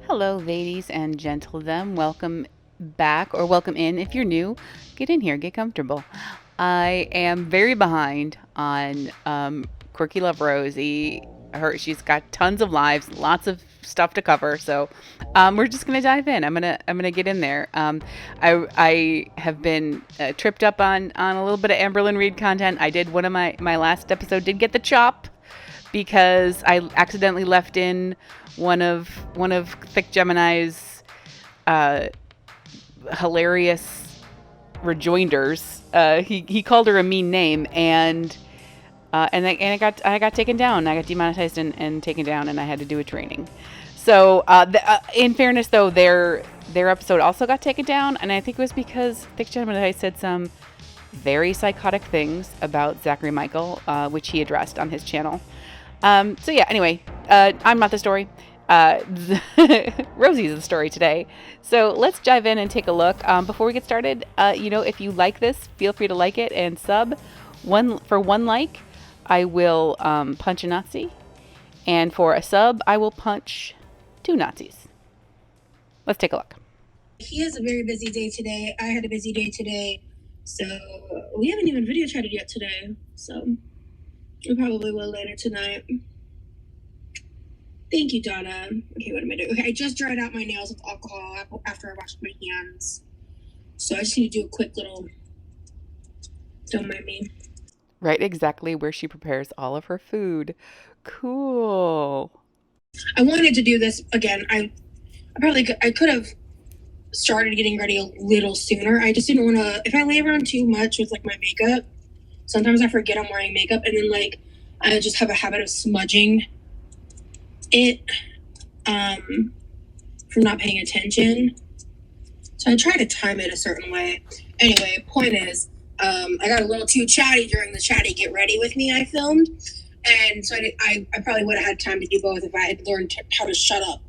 Hello, ladies and gentlemen. Welcome back, or welcome in if you're new. Get in here, get comfortable. I am very behind on Quirky Love Rosie. She's got tons of lives, lots of stuff to cover. So we're just gonna dive in. I'm gonna get in there. I have been tripped up on a little bit of Amberlyn Reed content. I did one of my last episode did get the chop because I accidentally left in one of Thick Gemini's uh, hilarious rejoinders. He called her a mean name, and I got taken down. I got demonetized and taken down, and I had to do a training. So, in fairness, though, their episode also got taken down, and I think it was because Thick Gemini said some very psychotic things about Zachary Michael, which he addressed on his channel. So yeah, anyway, I'm not the story. Rosie's the story today. So let's dive in and take a look. Before we get started, if you like this, feel free to like it and sub. For one like, I will punch a Nazi, and for a sub, I will punch 2 Nazis. Let's take a look. He has a very busy day today. I had a busy day today. So we haven't even video chatted yet today. So we probably will later tonight. Thank you, Donna. Okay, what am I doing? Okay, I just dried out my nails with alcohol after I washed my hands. So I just need to do a quick little, don't mind me. Right exactly where she prepares all of her food. Cool. I wanted to do this again. I could have started getting ready a little sooner. I just didn't want to, if I lay around too much with like my makeup, sometimes I forget I'm wearing makeup, and then like I just have a habit of smudging it from not paying attention. So I try to time it a certain way. Anyway, point is, I got a little too chatty during the chatty get ready with me I filmed, and so I probably would have had time to do both if I had learned how to shut up.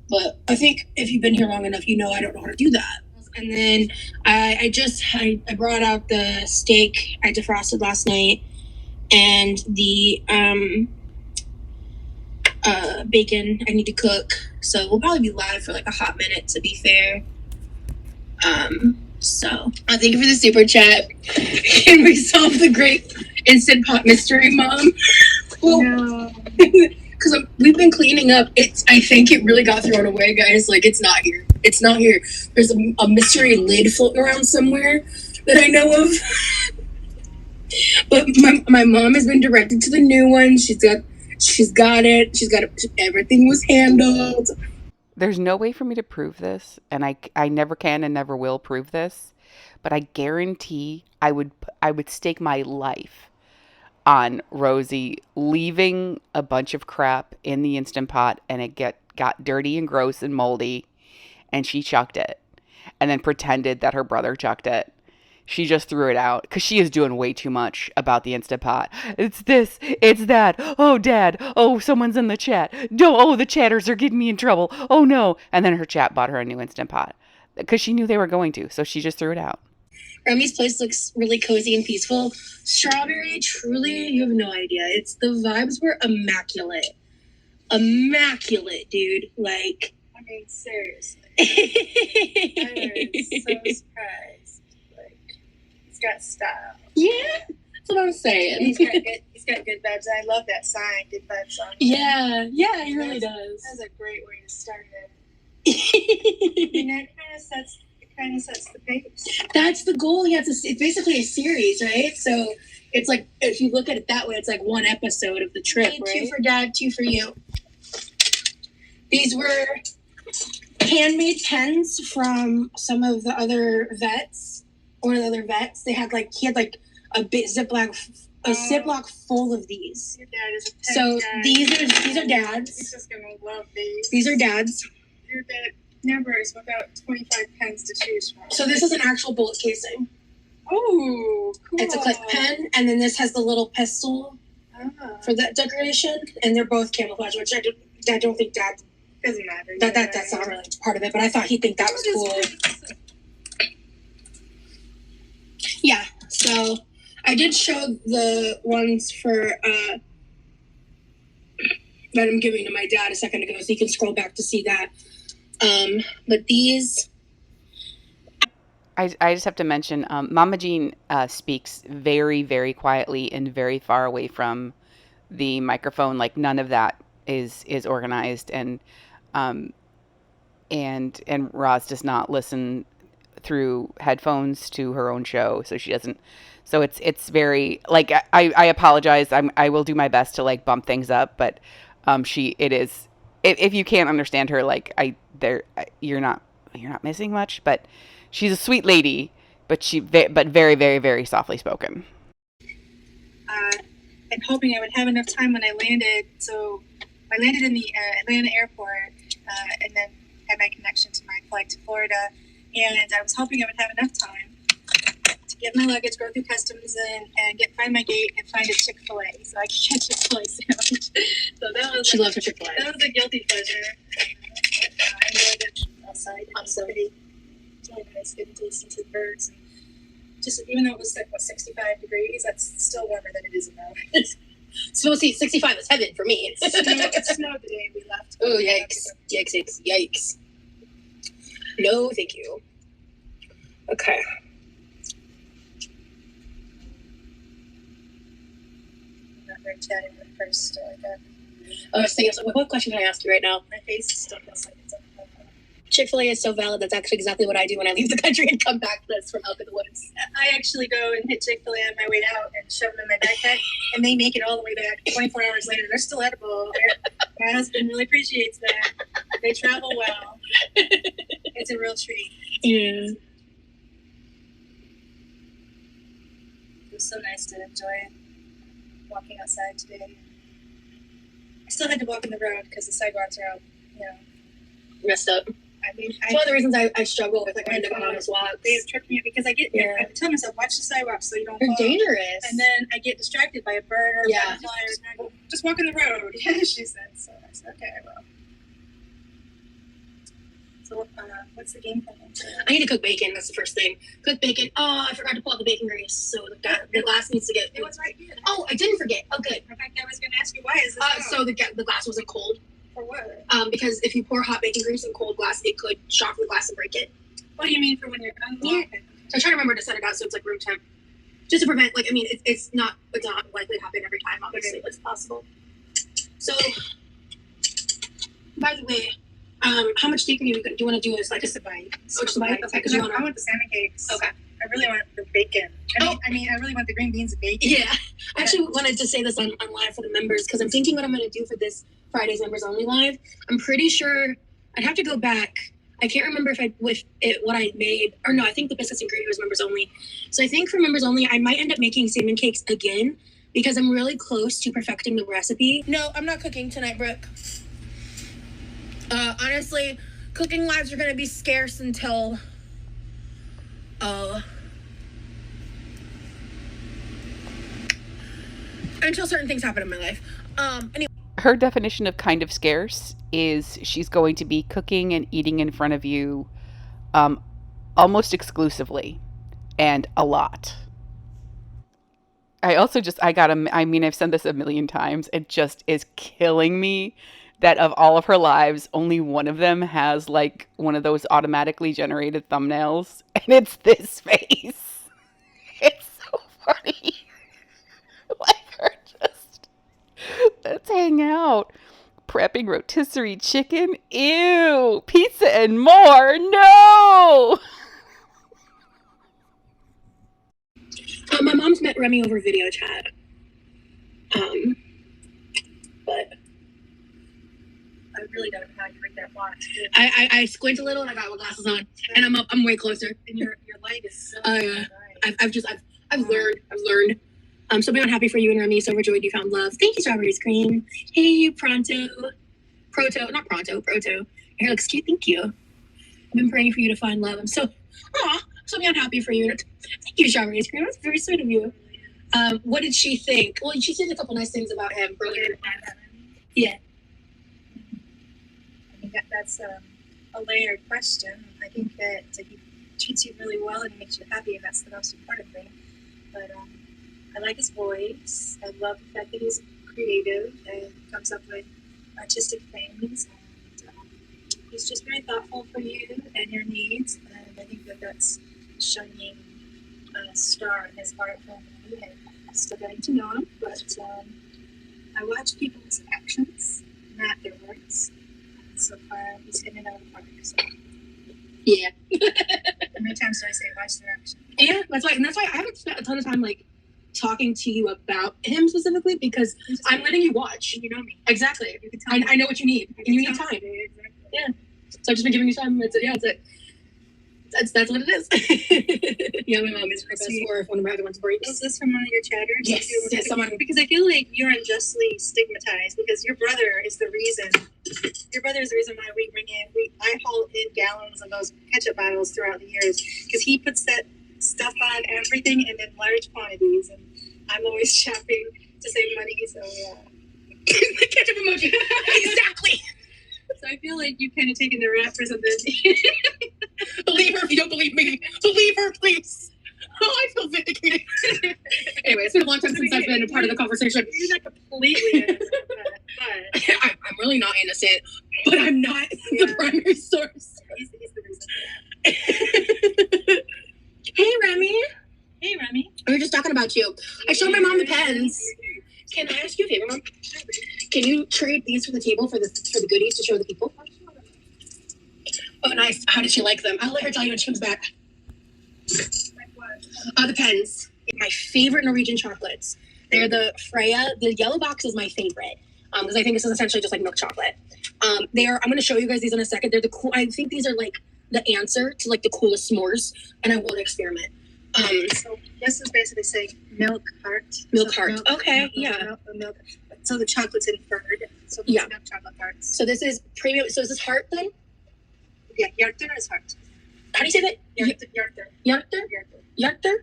But I think if you've been here long enough, you know I don't know how to do that. And then I brought out the steak I defrosted last night, and the bacon I need to cook. So we'll probably be live for like a hot minute, to be fair. So thank you for the super chat. Can we solve the great Instant Pot mystery, Mom? Well, no. Because we've been cleaning up. I think it really got thrown away, guys. Like, it's not here. It's not here. There's a mystery lid floating around somewhere that I know of. But my mom has been directed to the new one. She's got it. Everything was handled. There's no way for me to prove this, and I never can and never will prove this, but I guarantee I would stake my life on Rosie leaving a bunch of crap in the Instant Pot, and it got dirty and gross and moldy, and she chucked it and then pretended that her brother chucked it. She just threw it out because she is doing way too much about the Instant Pot. It's this, it's that. Oh, Dad. Oh, someone's in the chat. No, oh, the chatters are getting me in trouble. Oh, no. And then her chat bought her a new Instant Pot because she knew they were going to. So she just threw it out. Remy's place looks really cozy and peaceful. Strawberry, truly, you have no idea. The vibes were immaculate. Immaculate, dude. Like, I mean, seriously. I was so surprised. He's got style. Yeah, that's what I'm saying. He's got good vibes. I love that sign, good vibes on. Yeah, he really does. That's a great way to start it. And that kind of sets the pace. That's the goal. It's basically a series, right? So it's like, if you look at it that way, it's like one episode of the trip, right? 2 for Dad, 2 for you. These were handmade pens from some of the other vets. One of the other vets, he had like a big Ziploc full of these. Your dad is a pen so guy. These are Dad's. He's just gonna love these. These are Dad's. Your dad never is without 25 pens to choose from. So this is an actual bullet casing. Oh, cool. It's a clip pen, and then this has the little pistol for that decoration, and they're both camouflage, which I don't think Dad doesn't matter. That's not really part of it, but I thought he'd think that was cool. Yeah, so I did show the ones for that I'm giving to my dad a second ago, so you can scroll back to see that. But these... I just have to mention, Mama Jean speaks very, very quietly and very far away from the microphone. Like none of that is organized, um, and Roz does not listen through headphones to her own show, so she doesn't. So it's very like I apologize. I will do my best to like bump things up, but she it is if you can't understand her, like you're not missing much, but she's a sweet lady, but but very, very, very softly spoken. And hoping I would have enough time when I landed. So I landed in the Atlanta airport, and then had my connection to my flight to Florida. And I was hoping I would have enough time to get my luggage, go through customs, and find my gate and find a Chick-fil-A so I could get Chick-fil-A sandwich. So that was she loves her Chick-fil-A. That was a guilty pleasure. I enjoyed it outside. Awesome. It's really nice, getting to listen to the birds. And just even though it was like 65 degrees, that's still warmer than it is in Norway. So see, 65 is heaven for me. It snowed the day we left. Oh, yikes. Yikes. No, thank you. Okay. I'm not very chatty at first. I was thinking, what question can I ask you right now? My face still feels like it's on. Chick-fil-A is so valid. That's actually exactly what I do when I leave the country and come back. That's from Elk in the Woods. I actually go and hit Chick-fil-A on my way out and shove them in my backpack, and they make it all the way back 24 hours later. They're still edible. My husband really appreciates that. They travel well. It's a real treat. Yeah. It was so nice to enjoy walking outside today. I still had to walk in the road because the sidewalks are out, messed up. I mean, it's one of the reasons I struggle with like random honest walks. They have tripped me up because I tell myself, watch the sidewalks so you don't fall. They're dangerous. And then I get distracted by a bird or a butterfly or just walk in the road. She said. So I said, okay, I will. So what's the game plan? I need to cook bacon. That's the first thing. Cook bacon. Oh, I forgot to pull out the bacon grease. So the glass needs to get... It was right here. Oh, I didn't forget. Oh, good. In fact, I was going to ask you, why is this so the glass wasn't cold. For what? Because if you pour hot bacon grease in cold glass, it could shock the glass and break it. What do you mean for when you're unlocking? Yeah. So I try to remember to set it out so it's like room temp, just to prevent. Like, I mean, it's not likely to happen every time. Obviously, but it's possible. So, by the way, how much bacon do you want to do? Is like just a bite? Just a bite. Okay, because I want the salmon cakes. Okay. I really want the bacon. I mean, I really want the green beans and bacon. Yeah. I actually wanted to say this on live for the members because I'm thinking what I'm going to do for this Friday's Members Only Live. I'm pretty sure I'd have to go back. I can't remember what I made. Or no, I think the biscuits and gravy was Members Only. So I think for Members Only, I might end up making salmon cakes again because I'm really close to perfecting the recipe. No, I'm not cooking tonight, Brooke. Honestly, cooking lives are going to be scarce until... until certain things happen in my life. Anyway. Her definition of kind of scarce is she's going to be cooking and eating in front of you almost exclusively and a lot. I've said this a million times. It just is killing me that of all of her lives, only one of them has like one of those automatically generated thumbnails, and it's this face. It's so funny. Like her just, let's hang out. Prepping rotisserie chicken. Ew. Pizza and more. No. My mom's met Remy over video chat. But I really don't know how you read that watch. I squint a little and I got my glasses on, and I'm way closer. And your light is so bright. I've learned. So beyond happy for you and Remy. So overjoyed you found love. Thank you, Strawberry Scream. Hey, Proto. Your hair looks cute. Thank you. I've been praying for you to find love. I'm so beyond happy for you. Thank you, Strawberry Scream. That's very sweet of you. What did she think? Well, she said a couple nice things about him earlier. Yeah. I think that's a layered question. I think that he treats you really well and he makes you happy, and that's the most important thing. But I like his voice. I love the fact that he's creative and comes up with artistic things. And he's just very thoughtful for you and your needs, and I think that that's a shining star in his heart for me. And I'm still getting to know him, but I watch people's actions, not their words. And so far, he's hitting it out of the park. So. Yeah. How many times do I say watch their actions? Yeah, that's why I haven't spent a ton of time like talking to you about him specifically, because I'm letting you watch. You know me. Exactly. You can tell me. I know what you need, and you need time. Exactly. Yeah. So I've just been giving you time. That's it. That's what it is. Yeah, my mom is purpose, or if one of my other ones breaks. Is this from one of your chatters? Yes, someone. Because I feel like you're unjustly stigmatized because your brother is the reason. Your brother is the reason why I haul in gallons of those ketchup bottles throughout the years, because he puts that stuff on everything and in large quantities, and I'm always shopping to save money. So yeah, The ketchup emoji. Exactly. so I feel like you've kind of taken the rap for something. Believe her if you don't believe me. Believe her, please. Oh, I feel vindicated. Anyway, it's been a long time since I've been a part of the conversation. You're not completely innocent, but I'm really not innocent, but I'm not the primary source. he's the reason. Hey, Remy. Hey, Remy. We were just talking about you. I showed my mom the pens. Can I ask you a favor, Mom? Can you trade these for the table for the goodies to show the people? Oh, nice. How did she like them? I'll let her tell you when she comes back. Like what? The pens. My favorite Norwegian chocolates. They're the Freya. The yellow box is my favorite because I think this is essentially just like milk chocolate. I'm going to show you guys these in a second. They're the cool. I think these are like the answer to like the coolest s'mores, and I want to experiment. So this is basically saying milk heart. Milk So heart. Okay, yeah. Milk. So the chocolate's inferred. So it's Yeah. milk chocolate hearts. So this is premium. So is this heart then? Yeah, Hjarter is heart. How do you say that? Hjarter. Yarter? Yarter?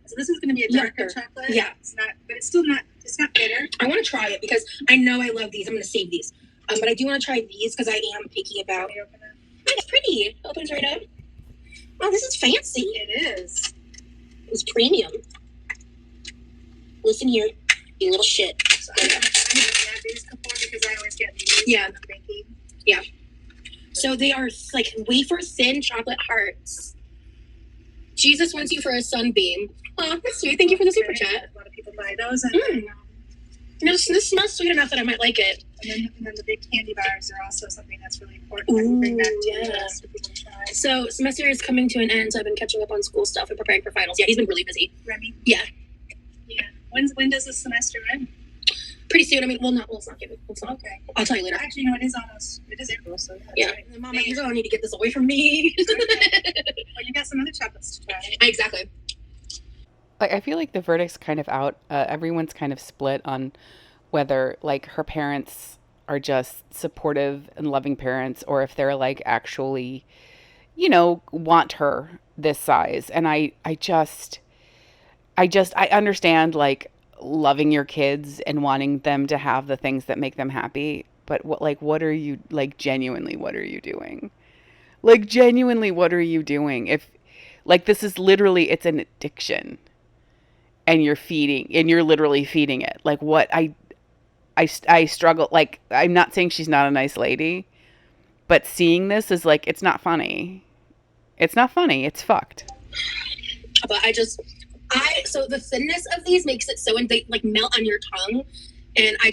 So this is going to be a darker Hjarter. chocolate. Yeah. It's not, but it's still not. It's not bitter. I want to try it because I know I love these. I'm going to save these. But I do want to try these because I am picky about. Let me open it. Oh, it's pretty. It opens right up. Oh, this is fancy. It is. It's premium. Listen here, you little shit. So I haven't had these before because I always get these. Yeah. when I'm baking. So they are like wafer thin chocolate hearts. Jesus wants you for a sunbeam. Oh, that's sweet. Thank you for the super chat. A lot of people buy those, and This smells sweet enough that I might like it. and then the big candy bars are also something that's really important. I can bring back to yeah. us for people to try. So semester is coming to an end, so I've been catching up on school stuff and preparing for finals. Yeah, he's been really busy. Remy. Yeah. Yeah. When does the semester end? Pretty soon. I mean, let's not give it. Okay. I'll tell you later. Actually, no, it is almost. It is April, so Yeah. right. Mama, you're going to need to get this away from me. Well, you got some other chocolates to try. Exactly. Like, I feel like the verdict's kind of out. Everyone's kind of split on whether like her parents are just supportive and loving parents, or if they're like actually, want her this size. And I understand like loving your kids and wanting them to have the things that make them happy. But what are you like genuinely? What are you doing? Like genuinely, what are you doing? If like this is literally, it's an addiction, and you're literally feeding it. Like what I struggle. Like I'm not saying she's not a nice lady, but seeing this is like it's not funny. It's not funny. It's fucked. But so the thinness of these makes it so, and they like melt on your tongue. And I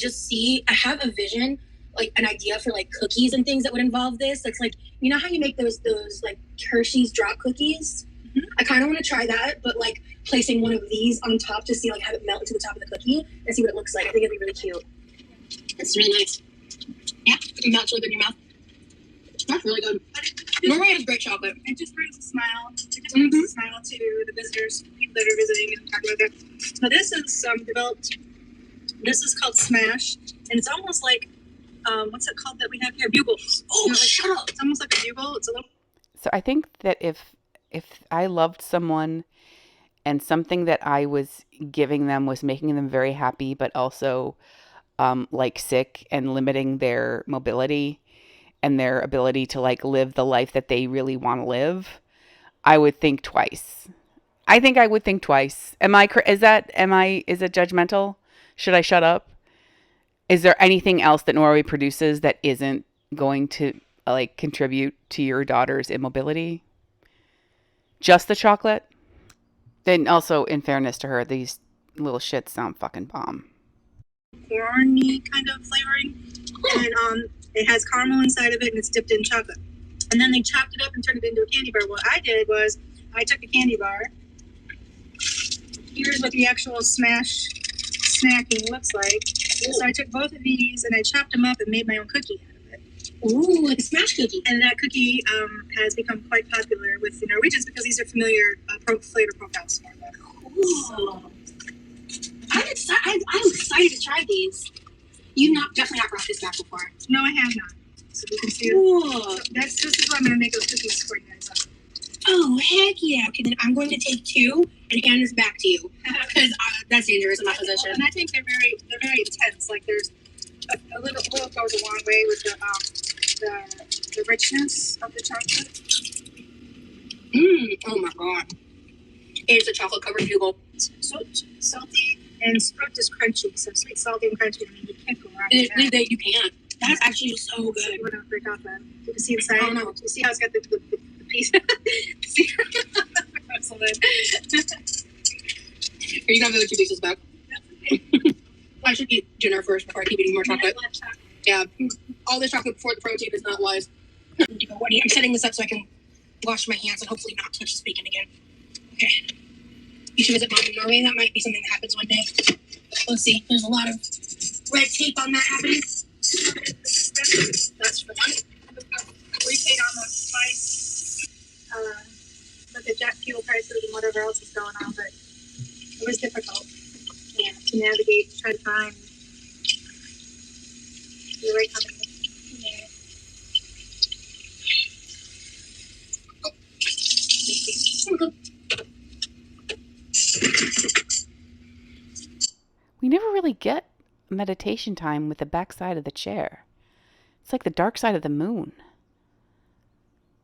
have a vision, like an idea for like cookies and things that would involve this. That's like, you know how you make those like Hershey's drop cookies? Mhm. I kind of want to try that, but like placing one of these on top to see like have it melt into the top of the cookie and see what it looks like. I think it'd be really cute. It's really nice. Yeah, it melts really good in your mouth. That's really good. Norway has great chocolate. It just brings a smile. It just brings a smile to the visitors, people that are visiting and talking about that. So this is developed. This is called Smash, and it's almost like what's it called that we have here? Bugle. Oh, shut up! It's almost like a bugle. It's a little. So I think that if I loved someone and something that I was giving them was making them very happy, but also like sick and limiting their mobility and their ability to like live the life that they really want to live, I would think twice. I think I would think twice. Is it judgmental? Should I shut up? Is there anything else that Norway produces that isn't going to like contribute to your daughter's immobility? Just the chocolate? Then also, in fairness to her, these little shits sound fucking bomb. Corny kind of flavoring, and it has caramel inside of it, and it's dipped in chocolate. And then they chopped it up and turned it into a candy bar. What I did was I took a candy bar. Here's what the actual smash snacking looks like. Ooh. So I took both of these and I chopped them up and made my own cookie out of it. Ooh, like a smash cookie. And that cookie has become quite popular with the Norwegians because these are familiar flavor profiles for them. Ooh. I'm excited to try these. You've definitely not brought this back before. No, I have not. So you can see it. Cool. This is what I'm going to make those cookies for you guys. Oh, heck yeah. Okay, then I'm going to take 2 and hand this back to you. Because that's dangerous in my position. And I think they're very intense. Like there's a little goes a long way with the richness of the chocolate. Oh my god. It's a chocolate covered bugle. So salty and fruit is crunchy. So sweet, salty, and crunchy. I mean, you can't go wrong with that. You can't. That's actually so good. We're going to break off that. You can see inside. Oh, no. You see how it's got the piece? See? Excellent. Are you going to be able to these back? I should eat dinner first before I keep eating more chocolate. Yeah. All this chocolate before the protein is not wise. I'm setting this up so I can wash my hands and hopefully not touch this bacon again. Okay. You should visit Mom in Norway. That might be something that happens one day. Let's see. There's a lot of red tape on that happening. That's for one. We paid on the spice, with the jet fuel prices and whatever else is going on, but it was difficult to navigate, to try to find the right company. Yeah. We never really get meditation time with the backside of the chair. It's like the dark side of the moon.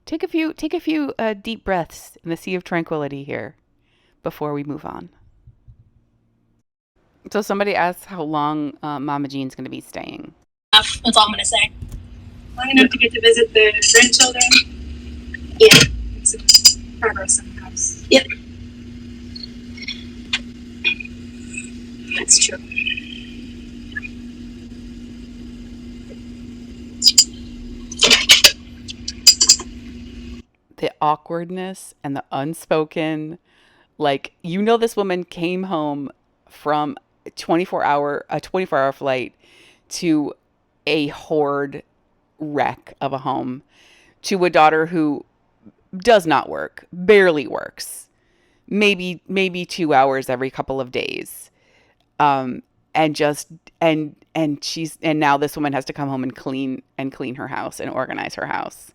Take a few deep breaths in the sea of tranquility here before we move on. So somebody asked how long Mama Jean's going to be staying. That's all I'm going to say. Long enough to get to visit the grandchildren. Yeah. It's some progress in the house. Yep. That's true. The awkwardness and the unspoken, like, you know, this woman came home from a 24-hour flight to a horrid wreck of a home, to a daughter who does not work, barely works, maybe 2 hours every couple of days, and now this woman has to come home and clean her house and organize her house,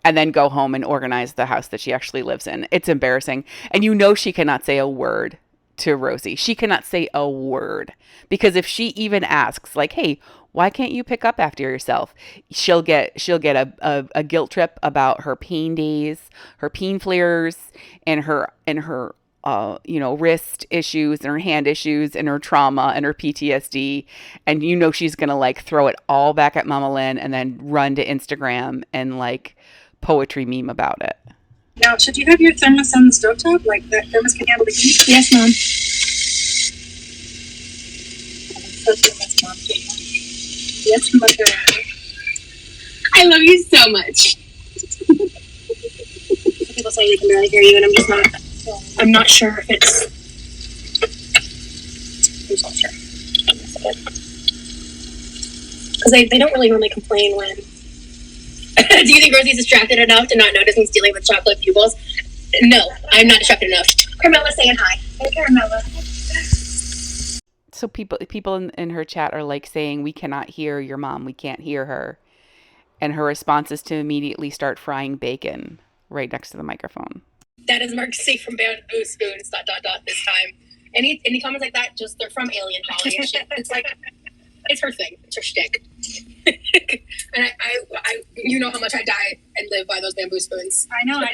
and then go home and organize the house that she actually lives in. It's embarrassing. And you know she cannot say a word to Rosie. She cannot say a word. Because if she even asks, like, hey, why can't you pick up after yourself? She'll get a guilt trip about her pain days, her pain flares, and her wrist issues and her hand issues and her trauma and her PTSD. And you know she's going to, like, throw it all back at Mama Lynn and then run to Instagram and, like, poetry meme about it. Now, should you have your thermos on the stovetop? Like, that thermos can handle the heat? Yes, Mom. Yes, Mother. I love you so much. Some people say they can barely hear you, and I'm not sure if it's... I'm not sure. Because they don't really normally complain when... Do you think Rosie's distracted enough to not notice me stealing the chocolate bugles? No, I'm not distracted enough. Carmela's saying hi. Hey, Carmela. So people in her chat are, like, saying, we cannot hear your mom. We can't hear her. And her response is to immediately start frying bacon right next to the microphone. That is Mark C from Bamboo Spoons, ... this time. Any comments like that, just they're from Alien Holly and shit. It's like, it's her thing. It's her shtick. And I you know how much I die and live by those bamboo spoons. I know, I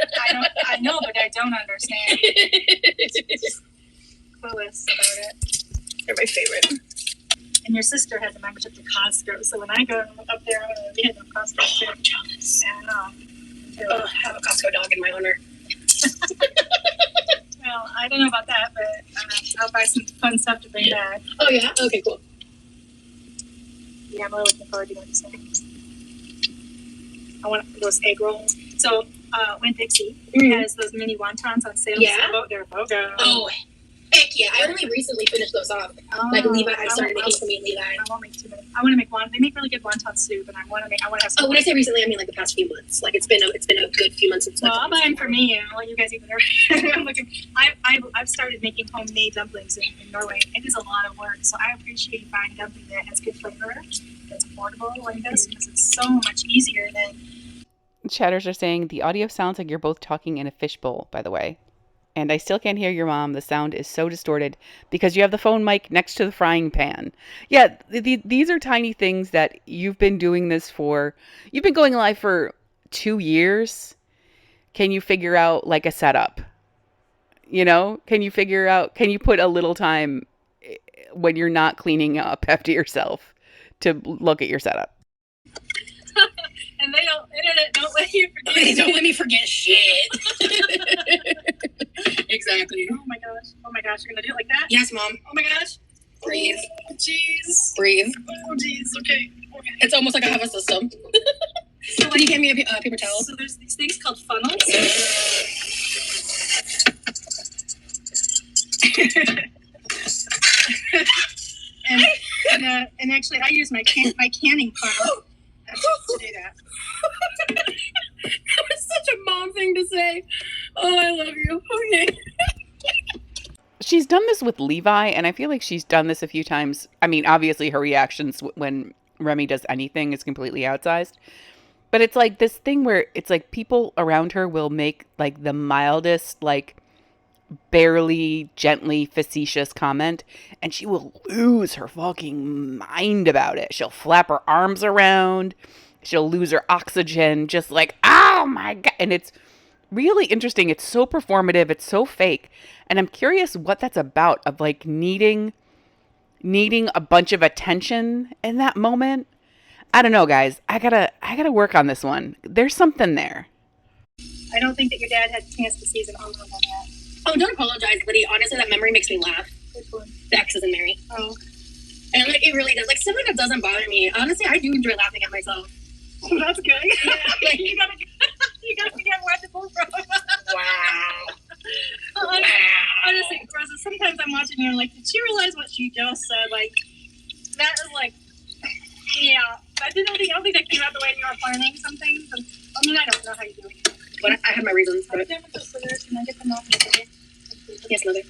know, but I don't understand. Clueless about it. They're my favorite. And your sister has a membership to Costco. So when I go up there, I'm going to hit up Costco too. Jealous. And, I have a Costco dog in my honor. well, I don't know about that, but I'll buy some fun stuff to bring back. Oh, yeah? Okay, cool. Yeah, I'm really looking forward to going to things. I want those egg rolls. So, when Dixie has those mini wontons on sale, they're BOGO. Oh, heck yeah. I only recently finished those off. Like Levi, I started making for me and Levi. I won't make too many. I want to make one. They make really good wonton soup, and I want to have some. Oh, when I say recently, I mean like the past few months. Like it's been a good few months since. Well, I'll buy them for me, and I'll let you guys eat them. I'm looking. I've started making homemade dumplings in Norway. It is a lot of work, so I appreciate buying dumpling that has good flavor, that's affordable like this, because it's so much easier than. Chatters are saying the audio sounds like you're both talking in a fishbowl, by the way. And I still can't hear your mom. The sound is so distorted because you have the phone mic next to the frying pan. Yeah, these are tiny things that you've been doing this for. You've been going live for 2 years. Can you figure out like a setup? You know, can you put a little time when you're not cleaning up after yourself to look at your setup? And internet don't let you forget. They don't let me forget shit. Exactly. Oh my gosh, you're gonna do it like that? Yes, Mom. Oh my gosh. Breathe. Oh jeez. Breathe. Oh jeez. Okay. It's almost like I have a system. So can you give me a paper towel? So there's these things called funnels. and actually, I use my canning funnel to do that. That was such a mom thing to say. Oh, I love you. Okay. She's done this with Levi, and I feel like she's done this a few times. I mean, obviously her reactions when Remy does anything is completely outsized. But it's like this thing where it's like people around her will make like the mildest, like barely gently facetious comment, and she will lose her fucking mind about it. She'll flap her arms around. She'll lose her oxygen, just like, oh my God. And it's really interesting. It's so performative. It's so fake. And I'm curious what that's about, of like needing a bunch of attention in that moment. I don't know, guys. I gotta work on this one. There's something there. I don't think that your dad had a chance to season all of them yet. Oh, don't apologize, Liddy. Honestly, that memory makes me laugh. Which one? The X's and Mary. Oh. And like it really does. Like something that doesn't bother me. Honestly, I do enjoy laughing at myself. That's good. Yeah, like, you gotta get where to pull from. Wow. Honestly, Rosa, sometimes I'm watching you and like, did she realize what she just said? Like, that is like, yeah. I don't think that came out the way you were planning some things. I mean, I don't know how you do it. But I have my reasons. Can I get them off? Yes, Mother.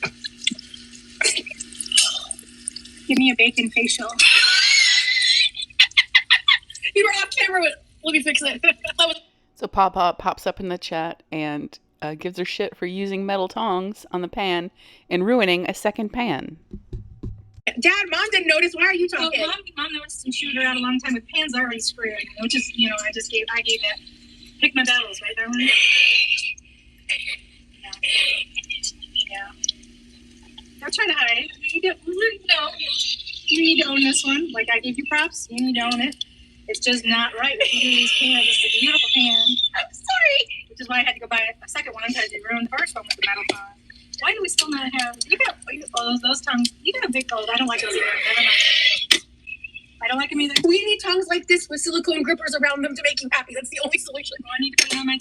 Give me a bacon facial. You were off camera with. Let me fix it. So Papa pops up in the chat and gives her shit for using metal tongs on the pan and ruining a second pan. Dad, Mom didn't notice. Why are you talking? Well, Mom noticed and chewed her out a long time with pans already screwed, which is, I gave that. Pick my battles, right, darling? Yeah. Don't try to hide. You need to own this one. Like, I gave you props. You need to own it. It's just not right what you do with these pans. It's a beautiful pan. I'm sorry. Which is why I had to go buy a second one because I ruined the first one with the metal tong. Why do we still not have... those tongs. You got a big gold. I don't like those either. Never mind. I don't like them either. We need tongs like this with silicone grippers around them to make you happy. That's the only solution. Oh, I need to put it on my...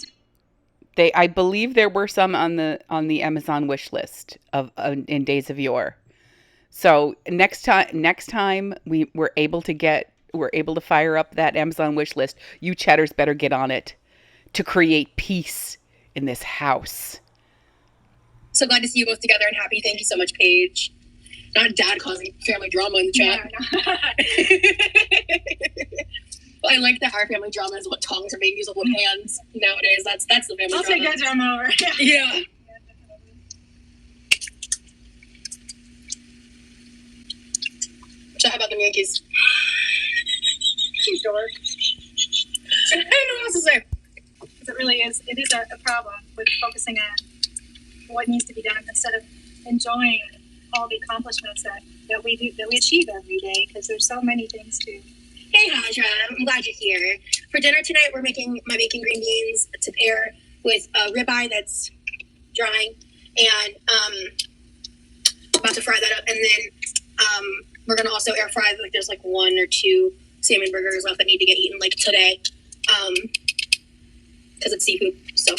I believe there were some on the Amazon wish list of in days of yore. So next time we're able to fire up that Amazon wish list, you chatters better get on it to create peace in this house. So glad to see you both together and happy. Thank you so much, Paige. Not Dad causing family drama in the chat. Yeah, Well, I like that our family drama is what tongs are being used with hands nowadays. That's the family I'll drama. take that drama over. Yeah. So how about the Yankees? You dork. I don't know what else to say. Because it really is. It is a problem with focusing on what needs to be done instead of enjoying all the accomplishments that we do, that we achieve every day, because there's so many things to. Hey, Haja, I'm glad you're here. For dinner tonight, we're making green beans to pair with a ribeye that's drying, and about to fry that up, and then we're gonna also air fry. Like, there's like 1 or 2 salmon burgers left that need to get eaten like today, because it's seafood. So,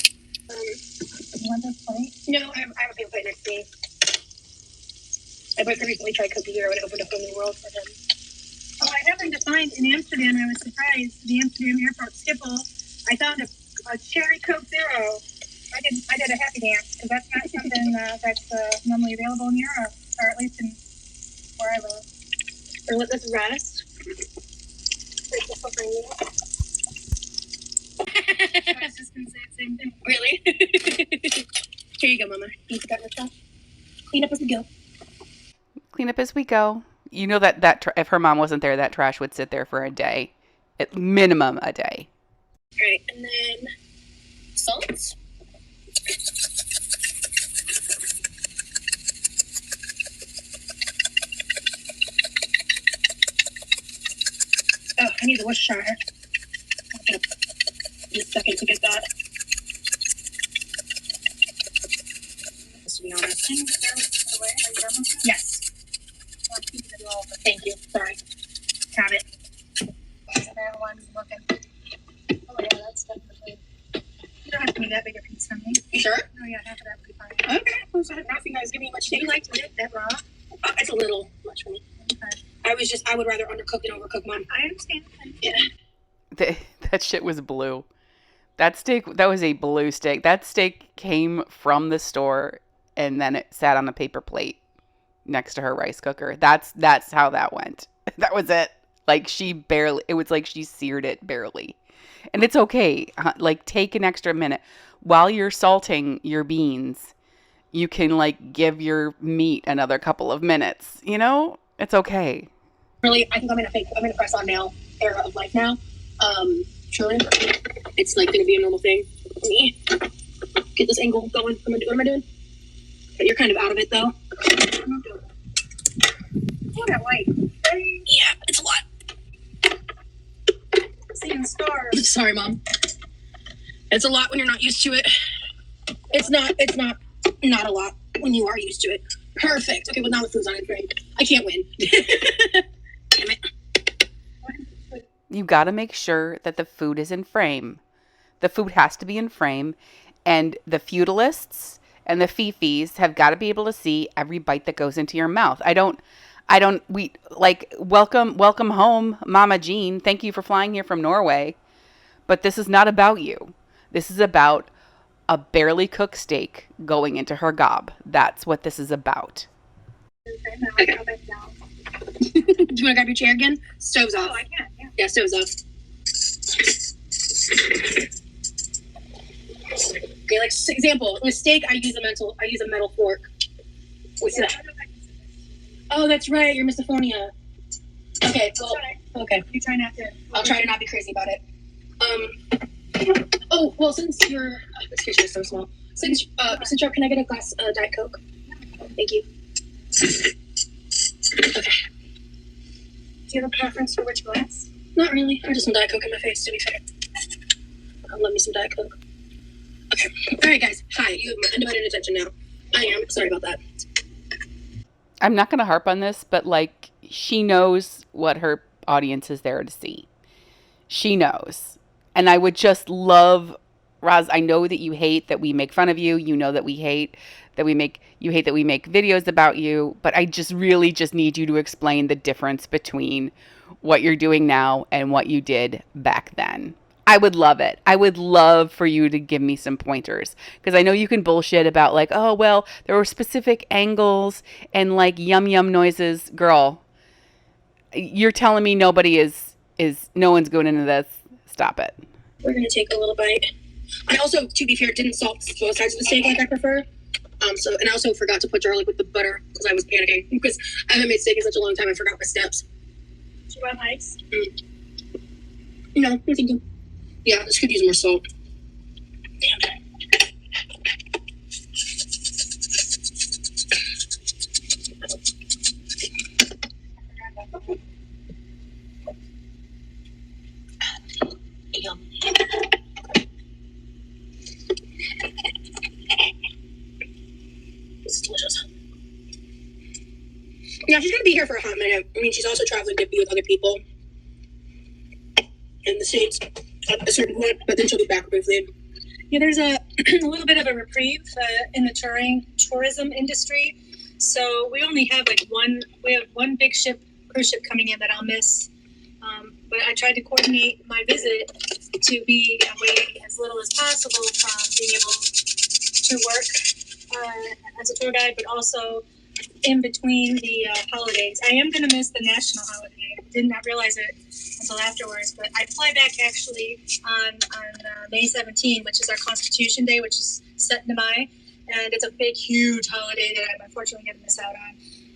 You want this plate? no, I have a paper plate next to me. My boyfriend recently tried cookie hero and it opened a whole new world for him. Oh, I happened to find in Amsterdam, I was surprised, the Amsterdam airport Schiphol, I found a cherry Coke Zero. I did a happy dance, because that's not something that's normally available in Europe, or at least in where I live. Or let this rest. I was just going to say the same thing. Really? Here you go, Mama. You forgot your stuff. Clean up as we go. Clean up as we go. You know that if her mom wasn't there, that trash would sit there for a day, at minimum a day. All right, and then salt. Oh, I need the Worcestershire. I'll get a second to get that. Just to be honest. Yes. Thank you. Sorry. Have it. That one's looking. Oh, yeah, that's definitely. You don't have to be that big a piece for me. You sure? Oh, yeah, half of that would be fine. Okay. Well, so I didn't think I was giving you much. Do you like to dip that raw? It's a little much for me. Okay. I would rather undercook than overcook, Mom. I understand. Yeah. That shit was blue. That was a blue steak. That steak came from the store and then it sat on a paper plate next to her rice cooker. That's how that went. That was it. Like, it was like she seared it barely. And it's okay. Like, take an extra minute. While you're salting your beans, you can, like, give your meat another couple of minutes. You know? It's okay. Really, I think I'm in a press on nail era of life now. Truly. It's like gonna be a normal thing for me. Get this angle going. What am I doing? But you're kind of out of it though. Oh, that white. Yeah, it's a lot. Seeing stars. Sorry, Mom. It's a lot when you're not used to it. It's not a lot when you are used to it. Perfect. Okay, well now the food's on in frame. I can't win. Damn it. You got to make sure that the food is in frame. The food has to be in frame, and the feudalists and the fifis have got to be able to see every bite that goes into your mouth. Welcome home, Mama Jean. Thank you for flying here from Norway. But this is not about you. This is about a barely cooked steak going into her gob. That's what this is about. Okay, now I go back down. Do you want to grab your chair again? Stove's off. Oh, I can, yeah. Yeah, stove's off. Okay, like example, with steak, I use a metal fork. What's that? Oh, that's right. You're misophonia. Okay, well, okay. You try not to. I'll try to not be crazy about it. Oh, well, since this kitchen is so small. Since you're, can I get a glass Diet Coke? Thank you. Okay. Do you have a preference for which glass? Not really. I just want Diet Coke in my face, to be fair. Love me some Diet Coke. Okay. All right, guys. Hi. You have my undivided attention now. I am. Sorry about that. I'm not going to harp on this, but, like, she knows what her audience is there to see. She knows. And I would just love, Roz, I know that you hate that we make fun of you. You know that you hate that we make videos about you. But I just really just need you to explain the difference between what you're doing now and what you did back then. I would love it. I would love for you to give me some pointers, because I know you can bullshit about, like, oh, well, there were specific angles and, like, yum yum noises. Girl, you're telling me no one's going into this. Stop it. We're going to take a little bite. I also, to be fair, didn't salt both sides of the steak like I prefer. And I also forgot to put garlic with the butter because I was panicking because I haven't made steak in such a long time. I forgot my steps. Do you want ice? No, I'm thinking. Yeah, this could use more salt. Damn. Yum. This is delicious. Yeah, she's gonna be here for a hot minute. I mean, she's also traveling to be with other people in the States at a certain point, but then she'll be back briefly. Yeah, there's a little bit of a reprieve in the tourism industry. So we only have we have one big cruise ship coming in that I'll miss. But I tried to coordinate my visit to be away as little as possible from being able to work as a tour guide, but also in between the holidays. I am going to miss the national holiday. I did not realize it until afterwards, but I fly back actually on May 17, which is our Constitution Day, which is set in May, and it's a big, huge holiday that I'm unfortunately going to miss out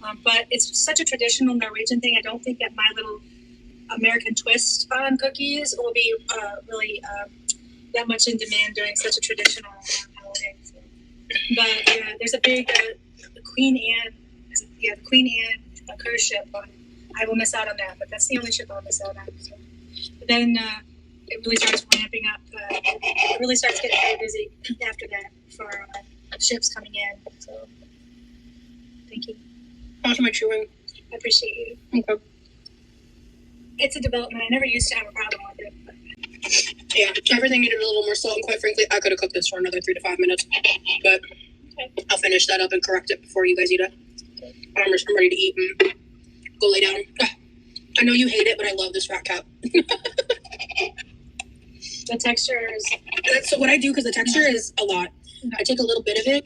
on. But it's such a traditional Norwegian thing. I don't think that my little American twist on cookies will be really that much in demand during such a traditional holiday. So. But yeah, there's a big Queen Anne, the Queen Anne cruise ship. I will miss out on that, but that's the only ship I'll miss out on. So. But then it really starts ramping up. It really starts getting very busy after that for ships coming in. So thank you. How's my chewing? I appreciate you. Okay. It's a development. I never used to have a problem with it. But. Yeah, everything needed a little more salt, and quite frankly, I could have cooked this for another 3 to 5 minutes. But okay. I'll finish that up and correct it before you guys eat it. Okay. I'm ready to eat and go lay down. I know you hate it, but I love this rat cap. The texture is... So what I do, because the texture is a lot, I take a little bit of it,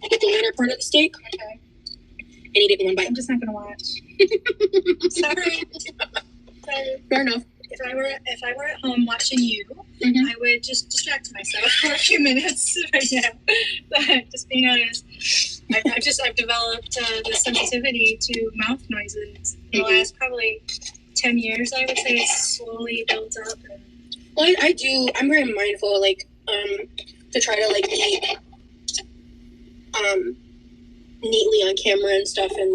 get the inner part of the steak, okay, and eat it in one bite. I'm just not going to watch. Sorry. Fair enough. If I were at home watching you, I would just distract myself for a few minutes right now. But just being honest, I've developed the sensitivity to mouth noises in the last probably 10 years. I would say it's slowly built up. Well, I do. I'm very mindful, to try to eat neatly on camera and stuff, and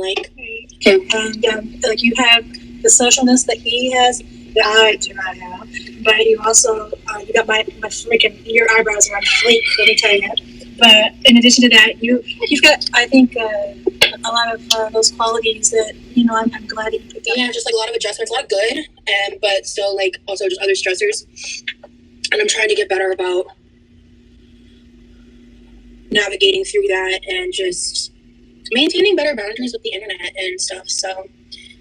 you have the socialness that he has that I do not have, but you also you got my freaking, your eyebrows are on fleek, let me tell you. But in addition to that, you've got, I think, a lot of those qualities that I'm glad that you picked up. Yeah, just a lot of adjustments, a lot good, but still also just other stressors, and I'm trying to get better about navigating through that and just maintaining better boundaries with the internet and stuff. So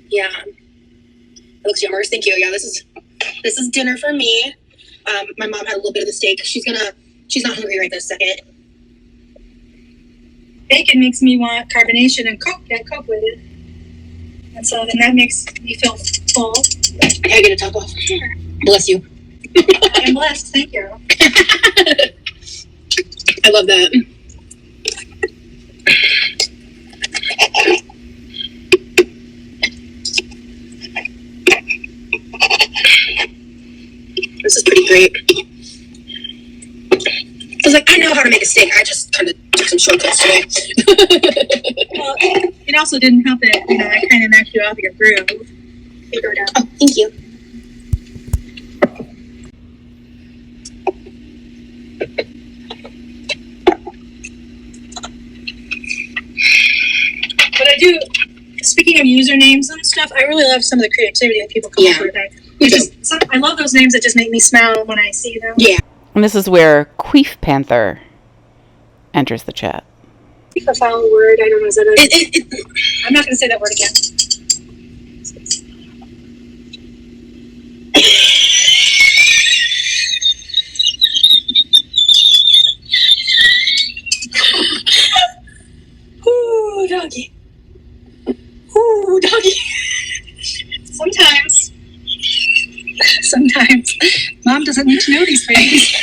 yeah, it looks yummers. Thank you. Yeah, this is dinner for me. My mom had a little bit of the steak. She's not hungry right this second. Bacon makes me want carbonation and Coke with it, and so then that makes me feel full. Can I get a top off? Sure. Bless you. I am blessed. Thank you. I love that. This is pretty great. I was I know how to make a steak. I just kind of took some shortcuts today. Well, it also didn't help that, I kind of knocked you off your groove. You go down. Oh, thank you. But I do, speaking of usernames and stuff, I really love some of the creativity that people come up with. I love those names that just make me smile when I see them. Yeah. And this is where Queef Panther enters the chat. A foul word, I don't know. Is that I'm not going to say that word again. Ooh, doggy. Ooh, doggy. Sometimes. Mom doesn't need to know these things.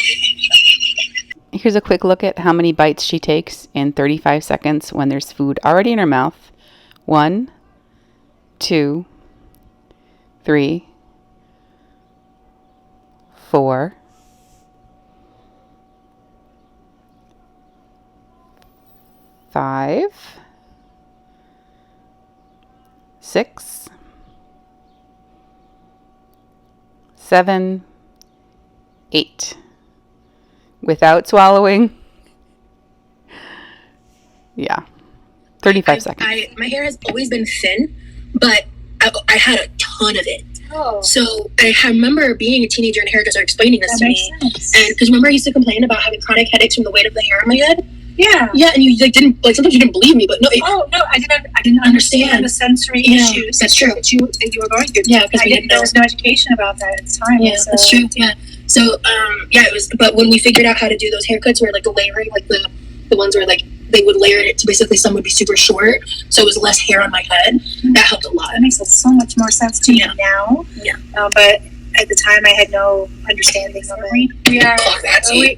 Here's a quick look at how many bites she takes in 35 seconds when there's food already in her mouth. 1, 2, 3, 4, 5, 6, 7, 8. Without swallowing. Yeah. 35 seconds. My hair has always been thin, but I had a ton of it. Oh. So I remember being a teenager and a hairdresser explaining this That to makes me. sense. And because remember I used to complain about having chronic headaches from the weight of the hair on my head? Yeah. Yeah, and you like didn't like sometimes you didn't believe me, but no. Oh no, I didn't understand the sensory issues. That's true. that you were going through. Yeah, because there was no education about that at the time. Yeah, so. that's true. Yeah. So it was. But when we figured out how to do those haircuts, where like the layering, like the ones where like they would layer it to basically some would be super short, so it was less hair on my head. That helped a lot. That makes so much more sense to me now. Yeah. But at the time, I had no understanding of it. We are.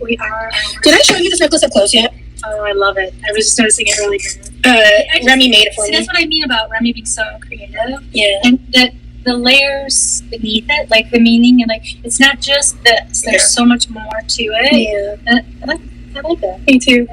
We are. Did I show you this necklace up close yet? Oh, I love it. I was just noticing it earlier. Remy made it for See, me. that's what I mean about Remy being so creative. Yeah. And that the layers beneath it, like the meaning, and like it's not just this. There's so much more to it. Yeah. I like that. Me too.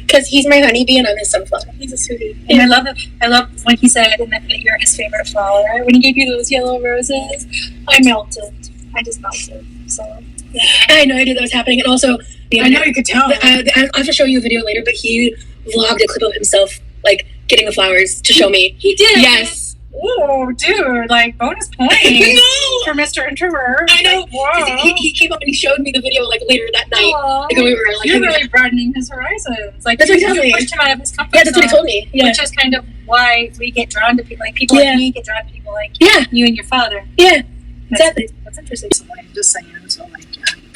Because he's my honeybee and I'm his sunflower. He's a sweetie. And I love it. I love when he said that you're his favorite flower. When he gave you those yellow roses, I melted. I just melted. So yeah. I had no idea that was happening. And also, I know you could tell. I'll have to show you a video later, but he vlogged a clip of himself, like, getting the flowers to show me. He did? Yes. Oh, dude, like, bonus points No! for Mr. Introvert. I know. Like, wow. He came up and he showed me the video, like, later that night. Aw. Like, when we were, like, You're hanging really out. broadening his horizons. Like, That's what he told you me. pushed him out of his comfort Yeah, that's what he zone, told me. Yeah. which is kind of why we get drawn to people. Like, people Yeah. like me get drawn to people like Yeah. you and your father. Yeah. Exactly. That's interesting. So, like, just saying. So, like,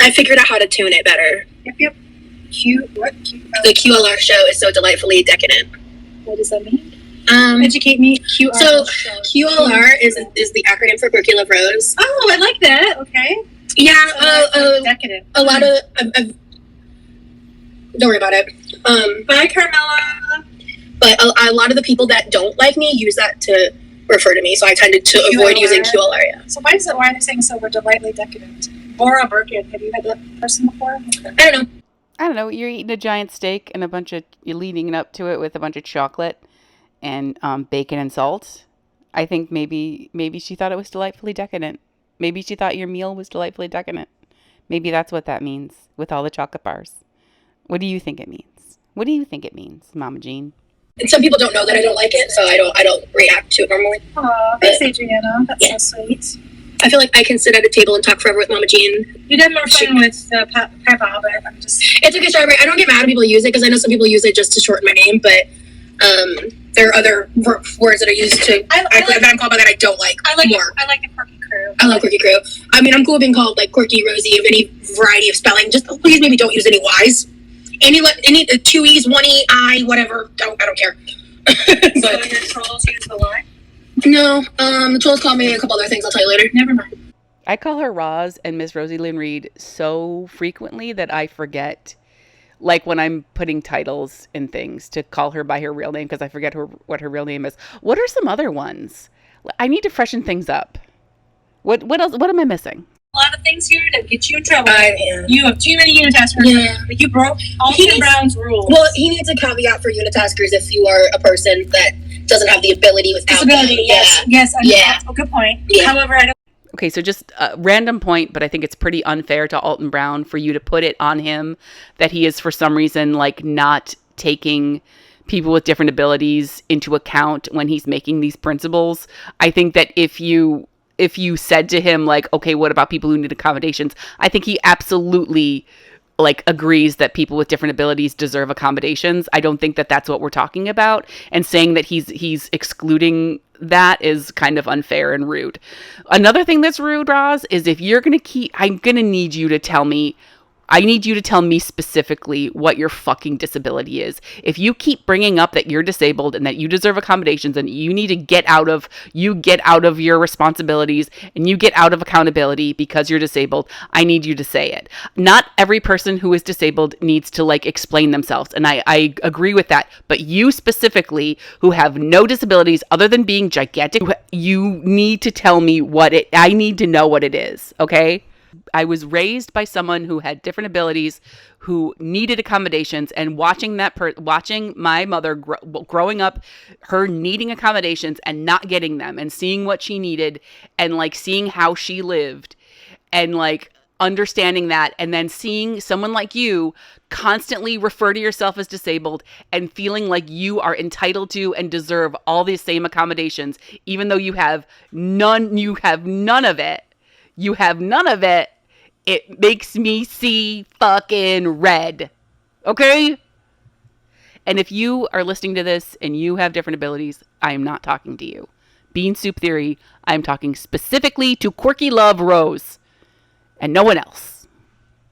I figured out how to tune it better. yep. What? The QLR show is so delightfully decadent. What does that mean? Um, Educate me. QR. So, QLR is the acronym for QuirkyloveRosee. Oh, I like that. Okay. Yeah, Decadent. a lot of don't worry about it. Bye, Carmela. But a lot of the people that don't like me use that to refer to me, so I tended to avoid QLR. using QLR. Yeah. So why are they saying so we're delightfully decadent? Bora Birkin. Have you had that person before? Okay. I don't know. You're eating a giant steak and you're leading up to it with a bunch of chocolate and bacon and salt. I think maybe she thought it was delightfully decadent. Maybe she thought your meal was delightfully decadent. Maybe that's what that means with all the chocolate bars. What do you think it means? What do you think it means, Mama Jean? And some people don't know that I don't like it, so I don't react to it normally. Aw, thanks, Adriana. That's so sweet. I feel like I can sit at a table and talk forever with Mama Jean. You'd have more fun with Peppa, but I'm just... It's okay, Strawberry. I don't get mad when people use it, because I know some people use it just to shorten my name, but there are other words that are used to that I'm called by that I don't like more. I like the Quirky Crew. I love Quirky Crew. I mean, I'm cool with being called, like, Quirky Rosie of any variety of spelling. Just please maybe don't use any Y's. Any 2 E's, 1 E, I, whatever. I don't care. So your trolls use the Y? No, the trolls call me a couple other things. I'll tell you later. Never mind. I call her Roz and Miss Rosie Lynn Reed so frequently that I forget, like when I'm putting titles in things, to call her by her real name because I forget what her real name is. What are some other ones? I need to freshen things up. What else? What am I missing? A lot of things here that get you in trouble. Yeah. You have too many unitaskers. Yeah. Like you broke Alton Brown's rules. Well, he needs a caveat for unitaskers if you are a person that doesn't have the ability without disability. that. Yes. Yeah. A good point. Yeah. However, I don't. Okay, so just a random point, but I think it's pretty unfair to Alton Brown for you to put it on him that he is for some reason like not taking people with different abilities into account when he's making these principles. I think that if you said to him like, okay, what about people who need accommodations? I think he absolutely like agrees that people with different abilities deserve accommodations. I don't think that that's what we're talking about, and saying that he's excluding that is kind of unfair and rude. Another thing that's rude, Roz, is if you're going to I'm going to need you to tell me, I need you to tell me specifically what your fucking disability is. If you keep bringing up that you're disabled and that you deserve accommodations and you need to get out of your responsibilities and you get out of accountability because you're disabled, I need you to say it. Not every person who is disabled needs to like explain themselves. And I agree with that. But you specifically, who have no disabilities other than being gigantic, you need to tell me I need to know what it is. Okay? I was raised by someone who had different abilities, who needed accommodations, and watching my mother growing up, her needing accommodations and not getting them, and seeing what she needed, and like seeing how she lived, and like understanding that and then seeing someone like you constantly refer to yourself as disabled and feeling like you are entitled to and deserve all these same accommodations, even though you have none of it. You have none of it. It makes me see fucking red. Okay? And if you are listening to this and you have different abilities, I am not talking to you. Bean Soup Theory, I'm talking specifically to Quirky Love Rose and no one else.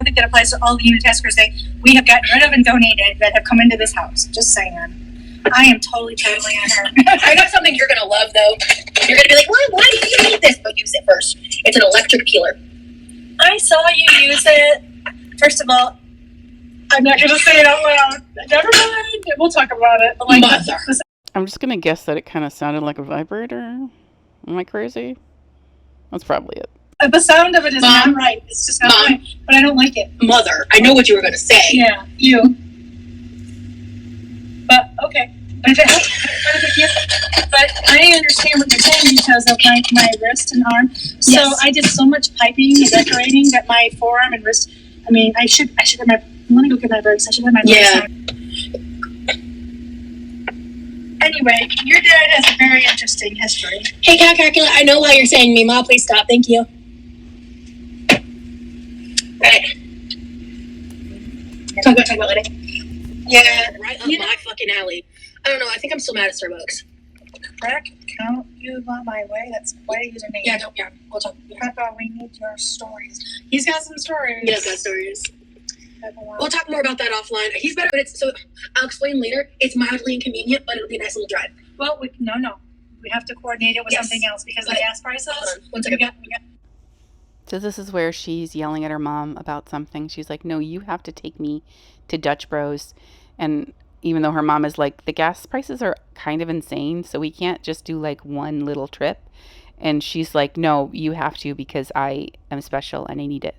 I think that applies to all the unitaskers that we have gotten rid of and donated that have come into this house. Just saying. I am totally on her. I got something you're gonna love though. You're gonna be like, why do you need this? But use it first. It's an electric peeler. I saw you use it. First of all, I'm not going to say it out loud. Never mind. We'll talk about it. Like, Mother. I'm just going to guess that it kind of sounded like a vibrator. Am I crazy? That's probably it. The sound of it is not right. It's just not right. But I don't like it. Mother. I know what you were going to say. Yeah, you. But, okay. But if it helps, but I understand what you're saying because of my wrist and arm. So yes. I did so much piping and decorating that my forearm and wrist, I mean, I should have my, I'm going to go get my birds. I should have my birds. Yeah. Anyway, your dad has a very interesting history. Hey, Calcula, I know why you're saying me. Ma, please stop. Thank you. Right. Talk about later. Yeah, right up my fucking alley. I don't know. I think I'm still mad at Starbucks. Crack, count you on my way. That's quite a username. Yeah, we'll talk. Peppa, we need your stories. He's got some stories. He does got stories. We'll talk more about that offline. He's better, but so I'll explain later. It's mildly inconvenient, but it'll be a nice little drive. Well, no. We have to coordinate it with something else because of the gas prices. Hold on. 1 second. We got. So this is where she's yelling at her mom about something. She's like, no, you have to take me to Dutch Bros. And even though her mom is like, the gas prices are kind of insane, so we can't just do like one little trip. And she's like, no, you have to because I am special and I need it.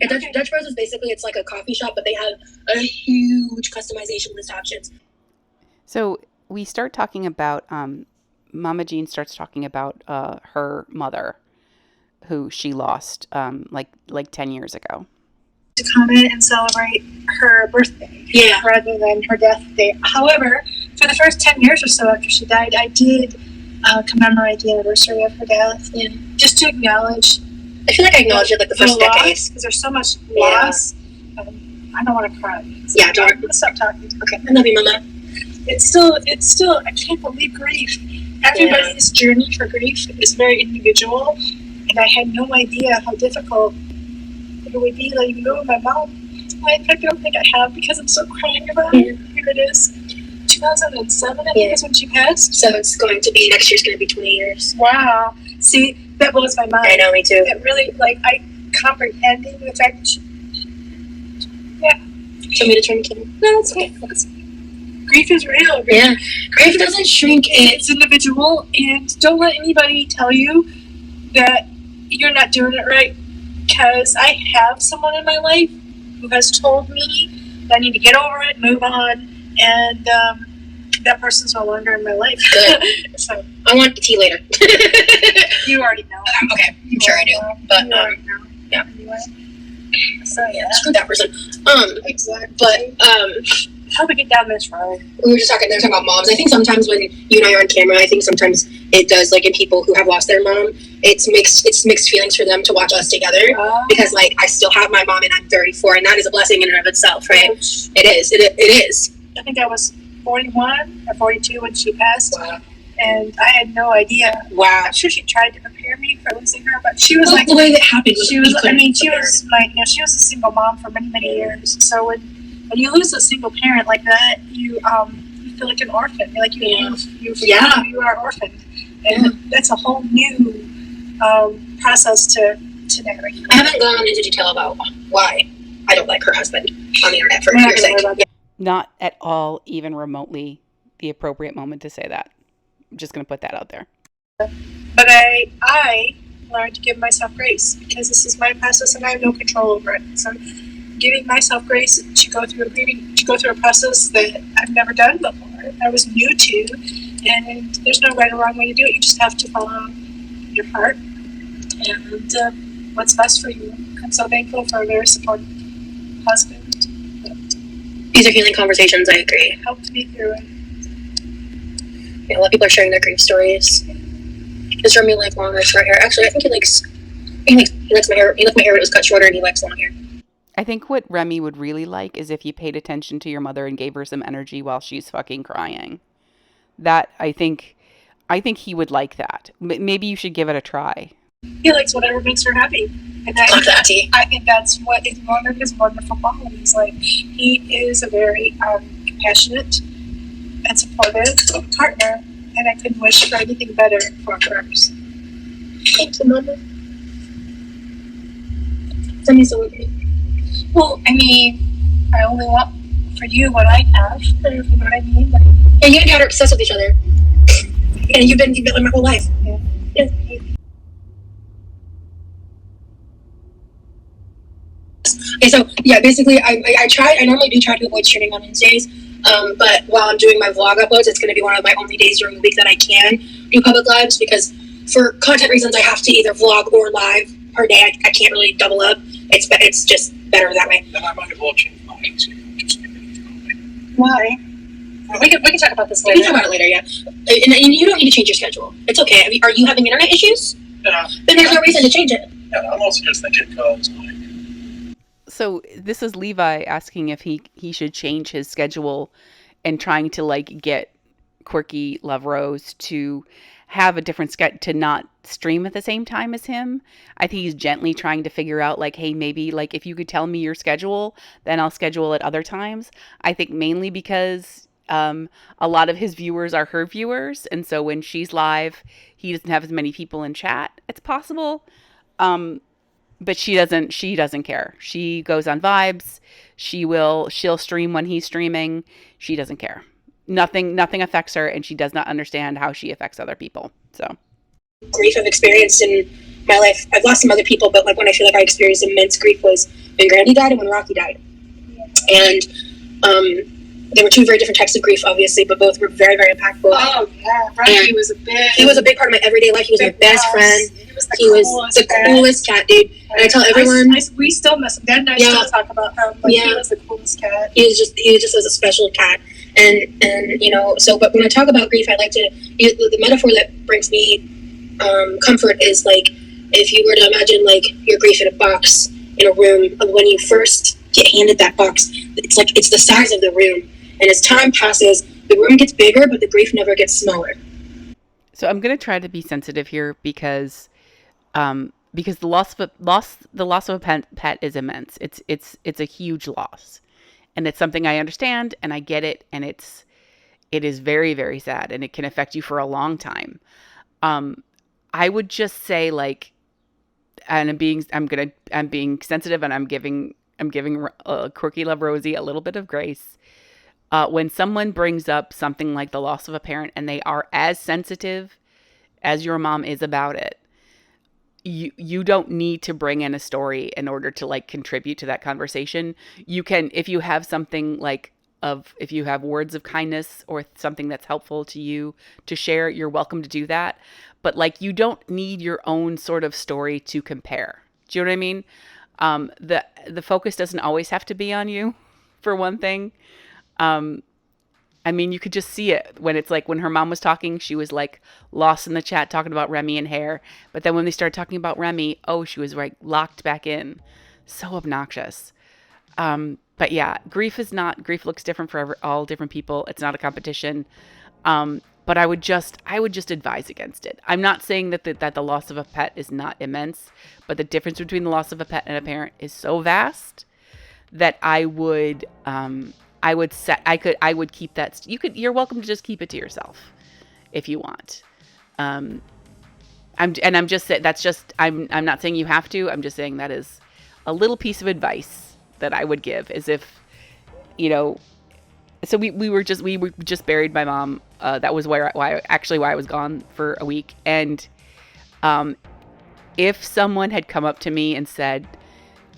Yeah, Dutch Bros is basically, it's like a coffee shop, but they have a huge customization list options. So we start talking about, Mama Jean starts talking about her mother, who she lost like 10 years ago. To come in and celebrate her birthday rather than her death day. However, for the first 10 years or so after she died, I did commemorate the anniversary of her death and just to acknowledge. I feel like I acknowledged it like the first decade. Because there's so much loss. I don't want to cry. So yeah, don't. Let's stop talking. Okay, I love you, Mama. It's still, I can't believe grief. Everybody's journey for grief is very individual, and I had no idea how difficult it would be letting go of my mom. I don't think I have because I'm still crying about it. Here it is. 2007, I think is when she passed. So it's going to be, next year's going to be 20 years. Wow. See, that blows my mind. I know, me too. It really, I comprehending the fact that she, Do you want me to turn the camera? No, it's okay. Grief is real. Grief doesn't shrink. It's individual, and don't let anybody tell you that you're not doing it right. Because I have someone in my life who has told me that I need to get over it, move on, and that person's no longer in my life. Good. So I want tea later. You already know. Okay, I'm sure I do. But yeah. Anyway. So yeah. Screw that person. Exactly. But how do we get down this road? We were just talking. They're talking about moms. I think sometimes when you and I are on camera, I think sometimes it does, like in people who have lost their mom, it's mixed feelings for them to watch us together because like I still have my mom and I'm 34, and that is a blessing in and of itself, right? It is. It is. I think I was 41 or 42 when she passed. Wow. And I had no idea. Wow. I'm sure she tried to prepare me for losing her, but she was the way that happened. She was a single mom for many, many years. So when you lose a single parent like that, you feel like an orphan. You're like you are orphaned, and that's a whole new process to navigate. I haven't gone into detail about why I don't like her husband on the internet for your sake. Not at all, even remotely, the appropriate moment to say that. I'm just going to put that out there. But I learned to give myself grace because this is my process and I have no control over it. So giving myself grace to go through a process that I've never done before, I was new to, and there's no right or wrong way to do it. You just have to follow your heart and what's best for you. I'm so thankful for a very supportive husband. These are healing conversations, I agree. Helped me through it. Yeah, a lot of people are sharing their grief stories. Does Remy like long or short hair? Actually, I think he likes my hair. He liked my hair when it was cut shorter, and he likes long hair. I think what Remy would really like is if you paid attention to your mother and gave her some energy while she's fucking crying. That I think he would like that. Maybe you should give it a try. He likes whatever makes her happy. And I think that's what is one of his wonderful qualities. Like, he is a very compassionate and supportive partner, and I couldn't wish for anything better for ours. Thank you, Mama. That means so much. Well, I mean, I only want for you what I have. You know what I mean? Like, yeah, you and Dad are obsessed with each other. And you've been like my whole life. Yeah. Okay, so yeah, basically, I normally do try to avoid streaming on Wednesdays, but while I'm doing my vlog uploads, it's going to be one of my only days during the week that I can do public lives, because for content reasons, I have to either vlog or live per day. I can't really double up. It's just better that way. Then I might well change my Instagram. why? We can talk about this later. We can talk about it later, yeah. And you don't need to change your schedule. It's okay. Are you having internet issues? Yeah. Then there's no reason to change it. Yeah, I'm also just thinking because So this is Levi asking if he should change his schedule and trying to like get Quirky Love Rose to have a different schedule, to not stream at the same time as him. I think he's gently trying to figure out like, hey, maybe like if you could tell me your schedule, then I'll schedule at other times. I think mainly because a lot of his viewers are her viewers, and so when she's live, he doesn't have as many people in chat. It's possible. But she doesn't care. She goes on vibes. She'll stream when he's streaming. She doesn't care. Nothing affects her, and she does not understand how she affects other people. So grief I've experienced in my life. I've lost some other people, but like when I feel like I experienced immense grief was when Grandy died and when Rocky died. And there were two very different types of grief, obviously, but both were very, very impactful. Oh yeah, Rocky was a big part of my everyday life. He was my best friend. He was the coolest cat, dude. And I tell everyone, we still miss him. Dad and I still talk about him. But he was the coolest cat. He just was a special cat. And but when I talk about grief, I like to the metaphor that brings me comfort is like if you were to imagine like your grief in a box in a room, and when you first get handed that box, it's the size of the room, and as time passes, the room gets bigger, but the grief never gets smaller. So I'm gonna try to be sensitive here because the loss of a pet is immense. It's a huge loss, and it's something I understand and I get it, and it is very, very sad, and it can affect you for a long time. I would just say like, and I'm being sensitive, and I'm giving Quirky Love Rosie a little bit of grace. When someone brings up something like the loss of a parent and they are as sensitive as your mom is about it, you don't need to bring in a story in order to like contribute to that conversation. You can, if you have something like if you have words of kindness or something that's helpful to you to share, you're welcome to do that. But like, you don't need your own sort of story to compare. Do you know what I mean? The focus doesn't always have to be on you, for one thing. I mean, you could just see it when it's like when her mom was talking, she was like lost in the chat talking about Remy and hair. But then when they started talking about Remy, she was like locked back in. So obnoxious. But yeah, grief looks different for all different people. It's not a competition. But I would just advise against it. I'm not saying that the loss of a pet is not immense, but the difference between the loss of a pet and a parent is so vast that I would keep that. You're welcome to just keep it to yourself if you want. I'm not saying you have to. I'm just saying that is a little piece of advice that I would give, is if, so we just buried my mom. That was why I was gone for a week. And if someone had come up to me and said,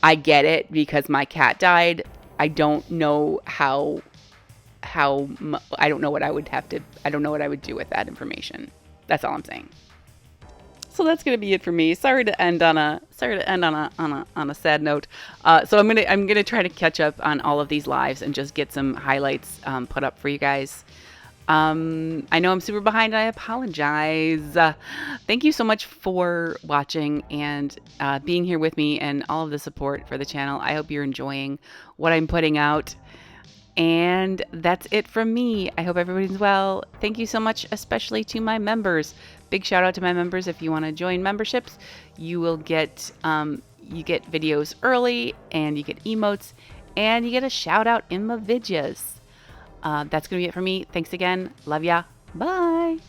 I get it because my cat died, I don't know I don't know what I would do with that information. That's all I'm saying. So that's gonna be it for me. Sorry to end on a sad note. So I'm gonna try to catch up on all of these lives and just get some highlights put up for you guys. I know I'm super behind. I apologize. Thank you so much for watching and being here with me and all of the support for the channel. I hope you're enjoying what I'm putting out. And that's it from me. I hope everybody's well. Thank you so much, especially to my members. Big shout out to my members. If you want to join memberships, you will get videos early, and you get emotes, and you get a shout out in my videos. That's gonna be it for me. Thanks again. Love ya. Bye.